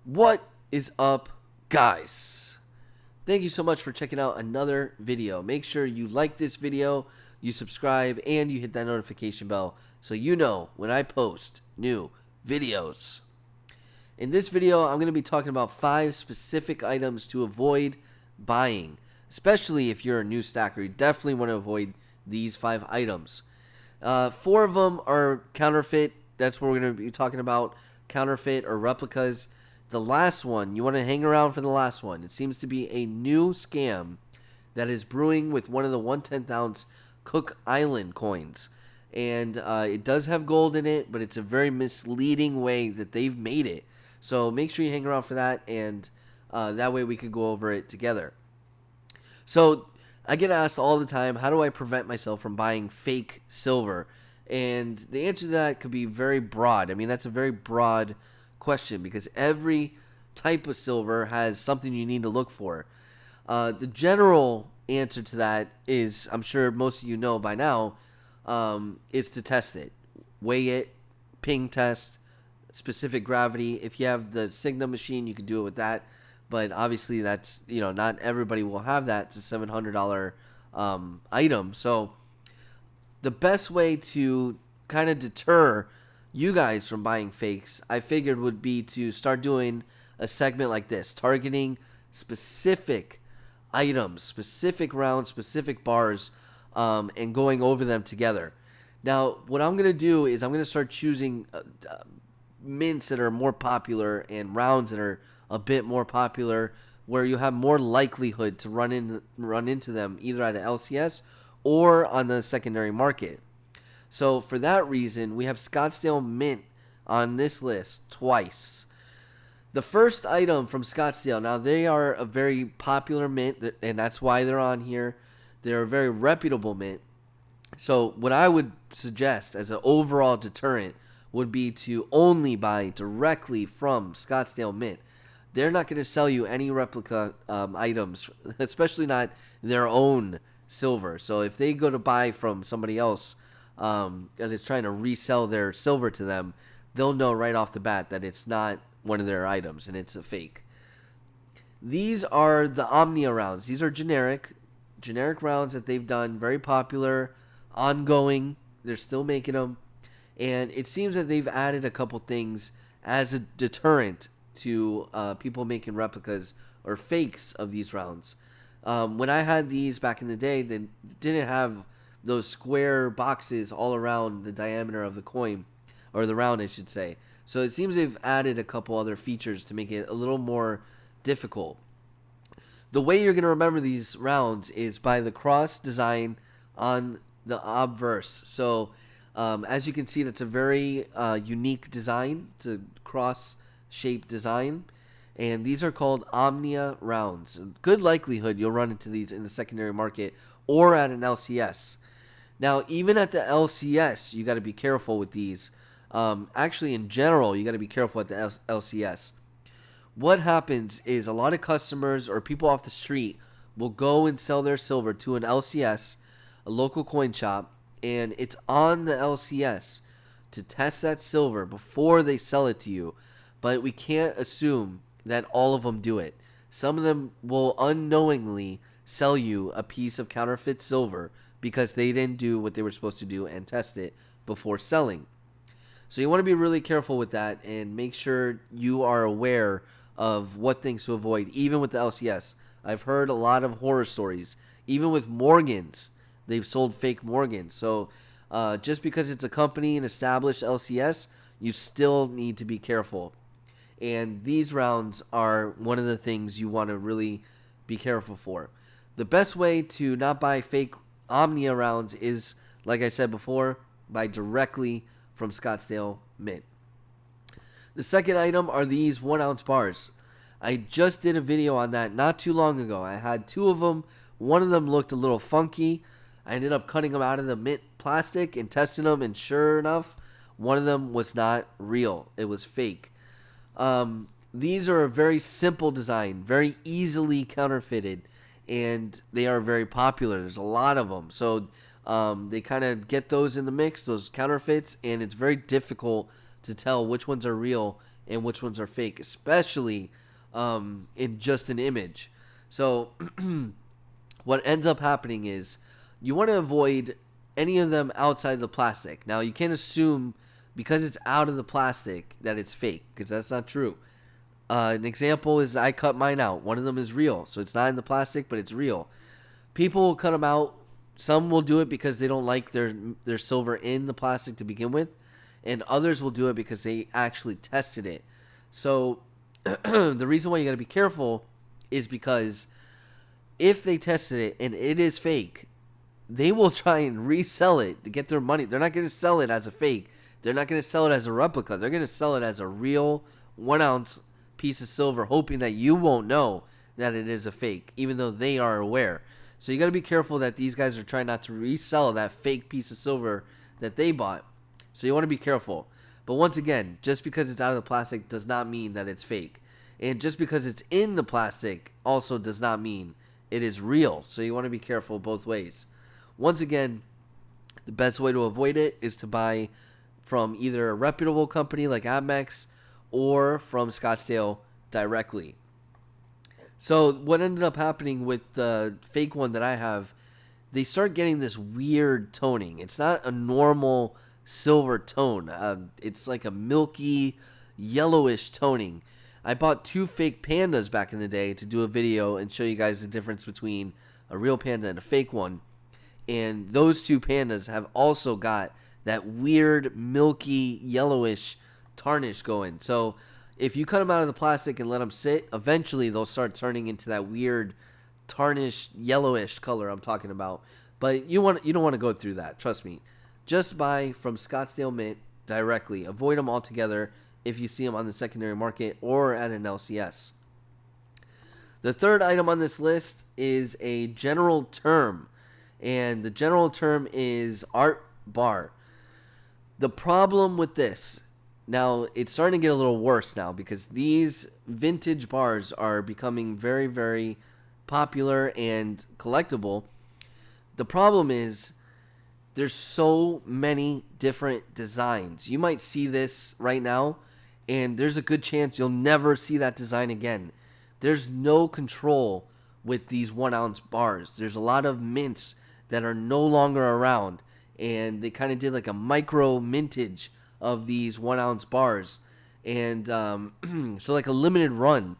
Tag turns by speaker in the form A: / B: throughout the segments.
A: What is up, guys? Thank you so much for checking out another video. Make sure you like this video, you subscribe, and you hit that notification bell so you know when I post new videos. In this video, I'm going to be talking about 5 specific items to avoid buying, especially if you're a new stacker. You definitely want to avoid these 5 items. 4 of them are counterfeit. That's what we're going to be talking about, counterfeit or replicas. The last one, you want to hang around for the last one. It seems to be a new scam that is brewing with one of the 1/10 ounce Cook Island coins. And it does have gold in it, but it's a very misleading way that they've made it. So make sure you hang around for that, and that way we can go over it together. So I get asked all the time, how do I prevent myself from buying fake silver? And the answer to that could be very broad. I mean, that's a very broad question because every type of silver has something you need to look for. The general answer to that is, I'm sure most of you know by now, is to test it, weigh it, ping test, specific gravity. If you have the Sigma machine, you can do it with that. But obviously, that's, not everybody will have that. It's a $700 item. So the best way to kind of deter you guys from buying fakes, I figured, would be to start doing a segment like this, targeting specific items, specific rounds, specific bars, and going over them together. Now, what I'm going to do is I'm going to start choosing mints that are more popular and rounds that are a bit more popular, where you have more likelihood to run into them either at an LCS or on the secondary market. So for that reason, we have Scottsdale Mint on this list twice. The first item from Scottsdale, now they are a very popular mint, and that's why they're on here. They're a very reputable mint. So what I would suggest as an overall deterrent would be to only buy directly from Scottsdale Mint. They're not going to sell you any replica items, especially not their own silver. So if they go to buy from somebody else that is trying to resell their silver to them, they'll know right off the bat that it's not one of their items and it's a fake. These are the Omnia rounds. These are generic rounds that they've done, very popular, ongoing. They're still making them. And it seems that they've added a couple things as a deterrent to people making replicas or fakes of these rounds. When I had these back in the day, they didn't have those square boxes all around the diameter of the coin, or the round, I should say. So it seems they've added a couple other features to make it a little more difficult. The way you're going to remember these rounds is by the cross design on the obverse. So as you can see, that's a very unique design. It's a cross-shaped design. And these are called Omnia rounds. Good likelihood you'll run into these in the secondary market or at an LCS. Now, even at the LCS, you got to be careful with these. Actually, in general, you got to be careful at the LCS. What happens is a lot of customers or people off the street will go and sell their silver to an LCS, a local coin shop, and it's on the LCS to test that silver before they sell it to you. But we can't assume that all of them do it. Some of them will unknowingly sell you a piece of counterfeit silver because they didn't do what they were supposed to do and test it before selling. So you want to be really careful with that and make sure you are aware of what things to avoid, even with the LCS. I've heard a lot of horror stories. Even with Morgans, they've sold fake Morgans. So just because it's a company and established LCS, you still need to be careful. And these rounds are one of the things you want to really be careful for. The best way to not buy fake Omnia rounds is, like I said before, buy directly from Scottsdale Mint. The second item are these 1-ounce bars. I just did a video on that not too long ago. I had 2 of them. One of them looked a little funky. I ended up cutting them out of the mint plastic and testing them, and sure enough, one of them was not real. It was fake. These are a very simple design, very easily counterfeited, and they are very popular. There's a lot of them. So they kind of get those in the mix, those counterfeits, and it's very difficult to tell which ones are real and which ones are fake, especially in just an image. So what ends up happening is you want to avoid any of them outside the plastic. Now, you can't assume because it's out of the plastic that it's fake, because that's not true. An example is I cut mine out. One of them is real, so it's not in the plastic, but it's real. People will cut them out. Some will do it because they don't like their silver in the plastic to begin with, and others will do it because they actually tested it. So the reason why you got to be careful is because if they tested it and it is fake, they will try and resell it to get their money. They're not going to sell it as a fake. They're not going to sell it as a replica. They're going to sell it as a real 1 ounce piece of silver, hoping that you won't know that it is a fake, even though they are aware. So you got to be careful that these guys are trying not to resell that fake piece of silver that they bought. So you want to be careful. But once again, just because it's out of the plastic does not mean that it's fake. And just because it's in the plastic also does not mean it is real. So you want to be careful both ways. Once again, the best way to avoid it is to buy from either a reputable company like Amex or from Scottsdale directly. So what ended up happening with the fake one that I have, they start getting this weird toning. It's not a normal silver tone. It's like a milky, yellowish toning. I bought 2 fake pandas back in the day to do a video and show you guys the difference between a real panda and a fake one. And those 2 pandas have also got that weird, milky, yellowish tarnish going. So if you cut them out of the plastic and let them sit, eventually they'll start turning into that weird, tarnished, yellowish color I'm talking about. But you don't want to go through that. Trust me. Just buy from Scottsdale Mint directly. Avoid them altogether if you see them on the secondary market or at an LCS. The third item on this list is a general term, and the general term is art bar. The problem with this, now it's starting to get a little worse now because these vintage bars are becoming very, very popular and collectible. The problem is there's so many different designs. You might see this right now, and there's a good chance you'll never see that design again. There's no control with these 1 ounce bars. There's a lot of mints that are no longer around, and they kind of did like a micro mintage of these 1 ounce bars, and so like a limited run.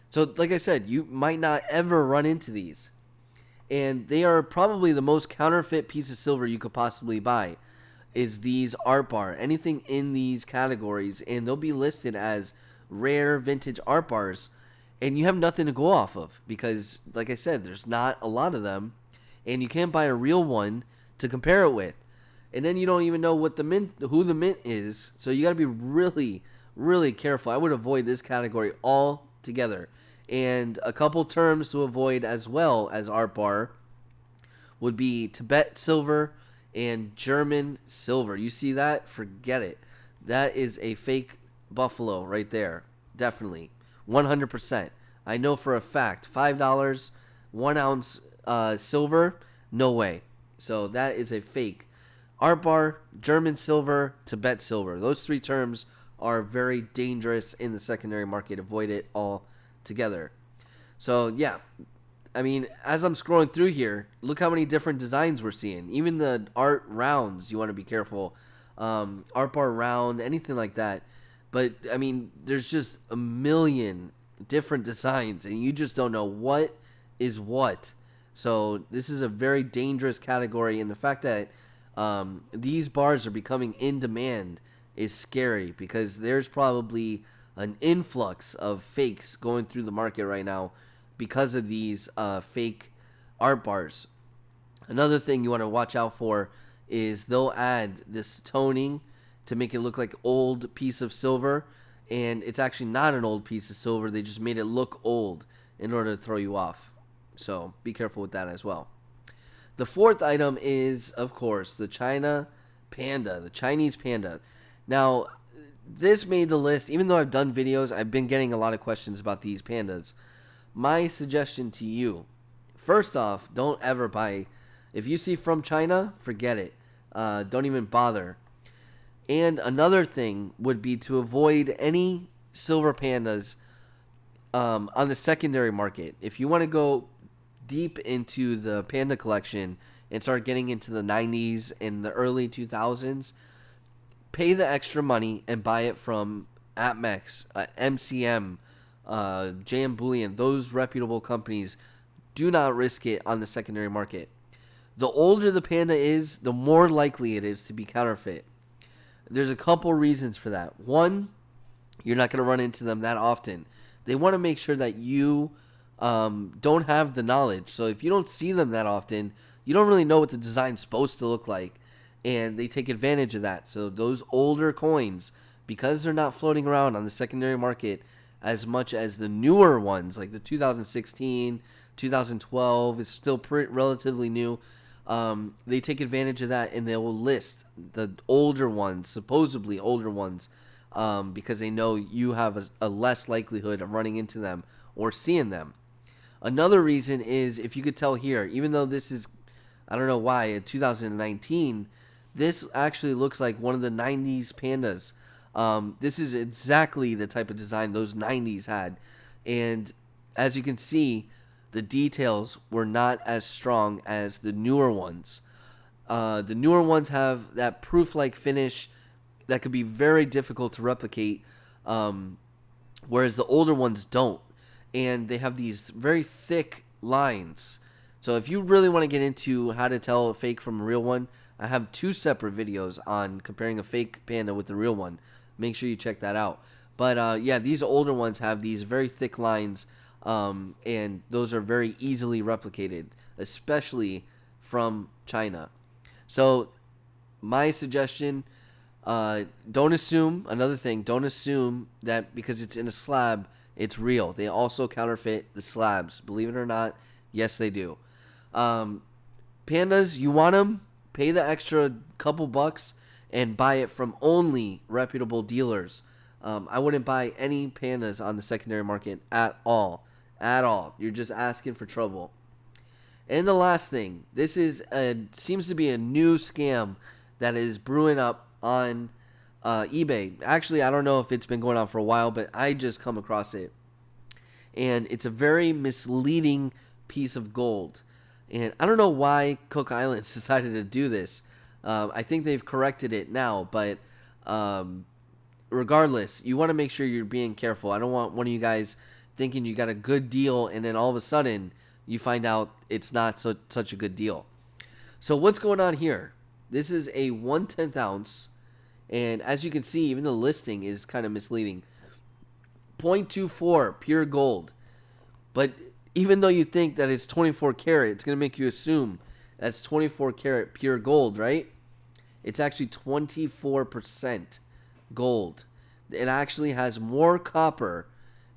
A: So like I said, you might not ever run into these, and they are probably the most counterfeit piece of silver you could possibly buy is these art bar. Anything in these categories, and they'll be listed as rare vintage art bars, and you have nothing to go off of because, like I said, there's not a lot of them, and you can't buy a real one to compare it with. And then you don't even know what who the mint is, so you got to be really, really careful. I would avoid this category altogether. And a couple terms to avoid as well as art bar would be Tibet silver and German silver. You see that? Forget it. That is a fake buffalo right there. Definitely. 100%. I know for a fact. $5, 1 ounce silver, no way. So that is a fake. Art bar, German silver, Tibet silver. Those 3 terms are very dangerous in the secondary market. Avoid it all together. So yeah, I mean, as I'm scrolling through here, look how many different designs we're seeing. Even the art rounds, you want to be careful. Art bar round, anything like that. But I mean, there's just a million different designs, and you just don't know what is what. So this is a very dangerous category, and the fact that these bars are becoming in demand is scary because there's probably an influx of fakes going through the market right now because of these fake art bars. Another thing you want to watch out for is they'll add this toning to make it look like old piece of silver, and it's actually not an old piece of silver. They just made it look old in order to throw you off. So be careful with that as well. The fourth item is, of course, the China Panda, the Chinese Panda. Now, this made the list. Even though I've done videos, I've been getting a lot of questions about these pandas. My suggestion to you, first off, don't ever buy. If you see from China, forget it. Don't even bother. And another thing would be to avoid any silver pandas on the secondary market. If you want to go deep into the panda collection and start getting into the 90s and the early 2000s, pay the extra money and buy it from APMEX, MCM, JM Bullion, those reputable companies. Do not risk it on the secondary market. The older the panda is, the more likely it is to be counterfeit. There's a couple reasons for that. One, you're not going to run into them that often. They want to make sure that you don't have the knowledge. So if you don't see them that often, you don't really know what the design's supposed to look like. And they take advantage of that. So those older coins, because they're not floating around on the secondary market as much as the newer ones, like the 2016, 2012 is still relatively new. They take advantage of that and they will list the older ones, supposedly older ones, because they know you have a less likelihood of running into them or seeing them. Another reason is, if you could tell here, even though this is, I don't know why, in 2019, this actually looks like one of the 90s pandas. This is exactly the type of design those 90s had. And as you can see, the details were not as strong as the newer ones. The newer ones have that proof-like finish that could be very difficult to replicate, whereas the older ones don't. And they have these very thick lines. So if you really want to get into how to tell a fake from a real one, I have 2 separate videos on comparing a fake panda with the real one. Make sure you check that out. But yeah, these older ones have these very thick lines, and those are very easily replicated, especially from China. So my suggestion, don't assume, another thing, don't assume that because it's in a slab, it's real. They also counterfeit the slabs. Believe it or not, yes, they do. Pandas, you want them, pay the extra couple bucks and buy it from only reputable dealers. I wouldn't buy any pandas on the secondary market at all. At all. You're just asking for trouble. And the last thing, this is seems to be a new scam that is brewing up on eBay. Actually, I don't know if it's been going on for a while, but I just come across it. And it's a very misleading piece of gold. And I don't know why Cook Islands decided to do this. I think they've corrected it now, but regardless, you want to make sure you're being careful. I don't want one of you guys thinking you got a good deal and then all of a sudden you find out it's not such a good deal. So what's going on here? This is a 1/10 ounce, and as you can see, even the listing is kind of misleading. 0.24 pure gold. But even though you think that it's 24 karat, it's going to make you assume that's 24 karat pure gold, right? It's actually 24% gold. It actually has more copper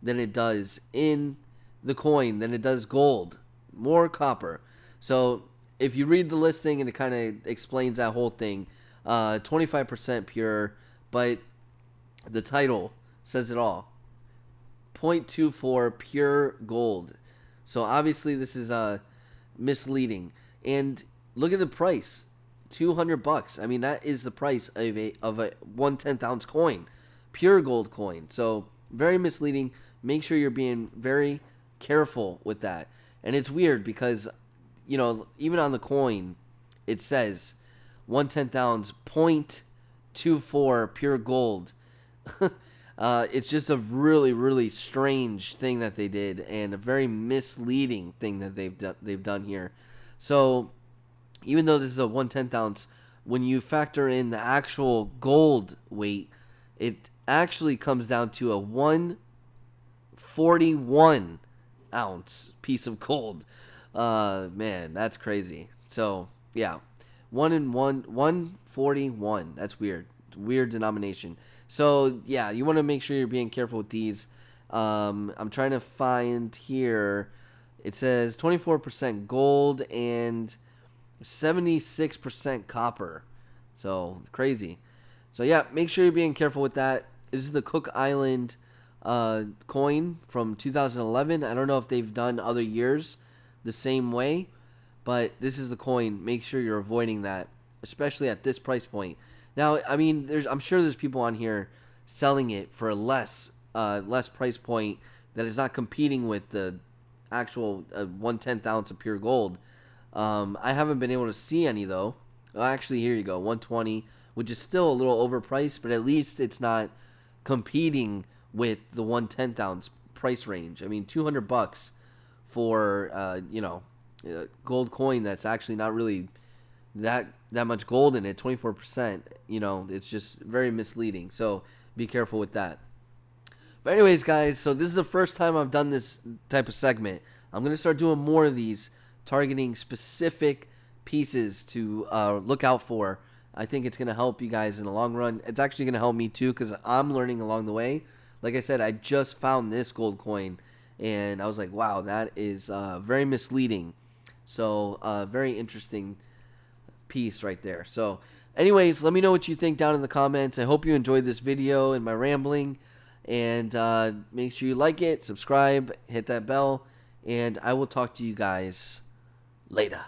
A: than it does in the coin than it does gold. More copper. So if you read the listing, and it kind of explains that whole thing, 25% pure, but the title says it all. 0.24 pure gold. So obviously this is misleading. And look at the price, $200. I mean, that is the price of a 1/10 ounce coin, pure gold coin. So very misleading. Make sure you're being very careful with that. And it's weird because, you know, even on the coin, it says 1/10 ounce, 0.24 pure gold. It's just a really, really strange thing that they did, and a very misleading thing that they've done here. So even though this is a 1/10 ounce, when you factor in the actual gold weight, it actually comes down to a 141 ounce piece of gold. Man, that's crazy. So yeah, 141. That's weird. Weird denomination. So yeah, you want to make sure you're being careful with these. I'm trying to find here. It says 24% gold and 76% copper. So crazy. So yeah, make sure you're being careful with that. This is the Cook Island coin from 2011. I don't know if they've done other years the same way, but this is the coin. Make sure you're avoiding that, especially at this price point. Now, I mean, I'm sure there's people on here selling it for less less price point that is not competing with the actual 1/10 ounce of pure gold. I haven't been able to see any though. Actually, here you go, 120, which is still a little overpriced, but at least it's not competing with the 1/10 ounce price range. I mean, $200 for gold coin that's actually not really that much gold in it, 24%. It's just very misleading. So be careful with that. But anyways, guys, so this is the first time I've done this type of segment. I'm gonna start doing more of these, targeting specific pieces to look out for. I think it's gonna help you guys in the long run. It's actually gonna help me too because I'm learning along the way. Like I said, I just found this gold coin, and I was like, wow, that is very misleading. So very interesting piece right there. So anyways, let me know what you think down in the comments. I hope you enjoyed this video and my rambling. And make sure you like it, subscribe, hit that bell, and I will talk to you guys later.